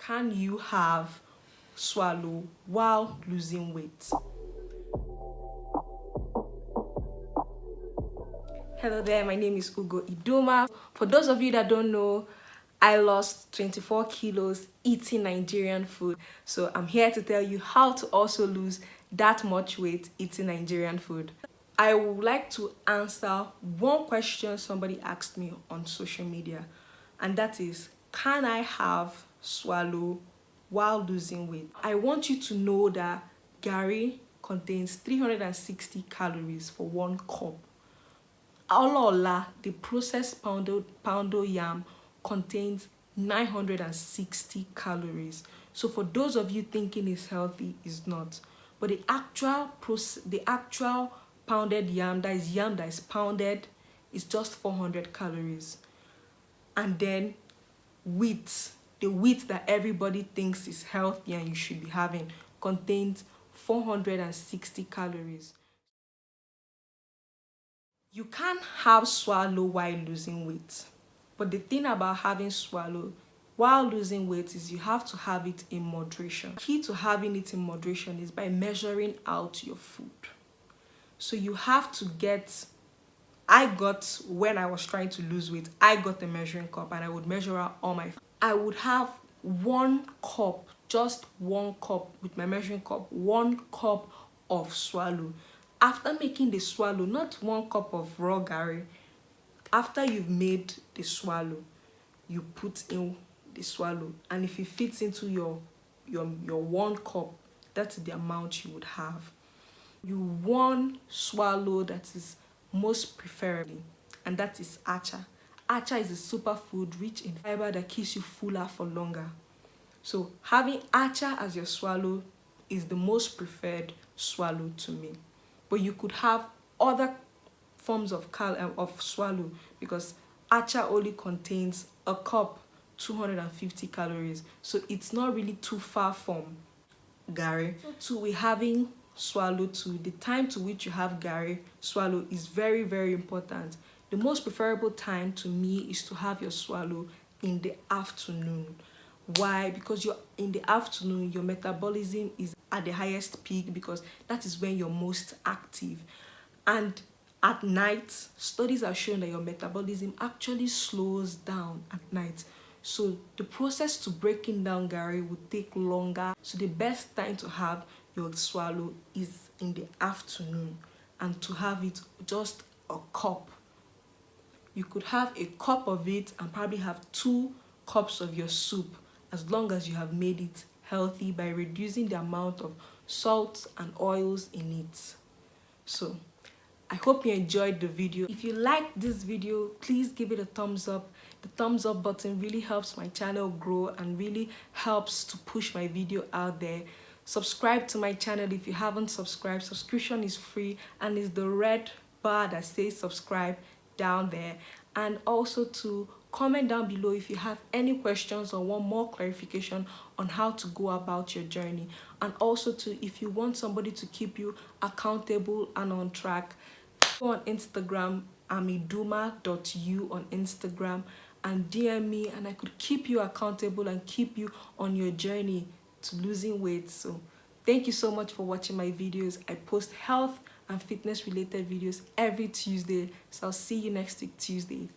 Can you have swallow while losing weight? Hello there, my name is Iduma. For those of you that don't know, I lost 24 kilos eating Nigerian food. So I'm here to tell you how to also lose that much weight eating Nigerian food. I would like to answer one question somebody asked me on social media, and that is, can I have swallow while losing weight? I want you to know that Gary contains 360 calories for 1 cup. Olola, the processed poundo yam, contains 960 calories. So for those of you thinking it's healthy, it's not. But the actual pounded yam that is pounded, is just 400 calories. And then wheat, the wheat that everybody thinks is healthy and you should be having, contains 460 calories. You can have swallow while losing weight, but the thing about having swallow while losing weight is you have to have it in moderation. Key to having it in moderation is by measuring out your food. So you have to when I was trying to lose weight, I got a measuring cup and I would measure out all my food. I would have 1 cup, just 1 cup with my measuring cup, 1 cup of swallow. After making the swallow, not 1 cup of raw Gary, after you've made the swallow, you put in the swallow, and if it fits into your 1 cup, that's the amount you would have. One swallow that is most preferably, and that is acha. Acha is a superfood rich in fiber that keeps you fuller for longer. So having acha as your swallow is the most preferred swallow to me. But you could have other forms of swallow, because acha only contains a cup, 250 calories. So it's not really too far from Gary. So we're having swallow too. The time to which you have Gary swallow is very, very important. The most preferable time to me is to have your swallow in the afternoon. Why? Because you're in the afternoon, your metabolism is at the highest peak, because that is when you're most active. And at night, studies have shown that your metabolism actually slows down at night. So the process to breaking down Gary would take longer. So the best time to have your swallow is in the afternoon, and to have it just a cup. You could have a cup of it and probably have 2 cups of your soup, as long as you have made it healthy by reducing the amount of salt and oils in it. So I hope you enjoyed the video. If you liked this video, please give it a thumbs up. The thumbs up button really helps my channel grow and really helps to push my video out there. Subscribe to my channel if you haven't subscribed. Subscription is free and is the red bar that says subscribe down there. And also to comment down below if you have any questions or want more clarification on how to go about your journey. And also if you want somebody to keep you accountable and on track, go on Instagram. I'm iduma.u on Instagram, and DM me, and I could keep you accountable and keep you on your journey to losing weight. So thank you so much for watching my videos. I post health and fitness related videos every Tuesday. So I'll see you next week Tuesday.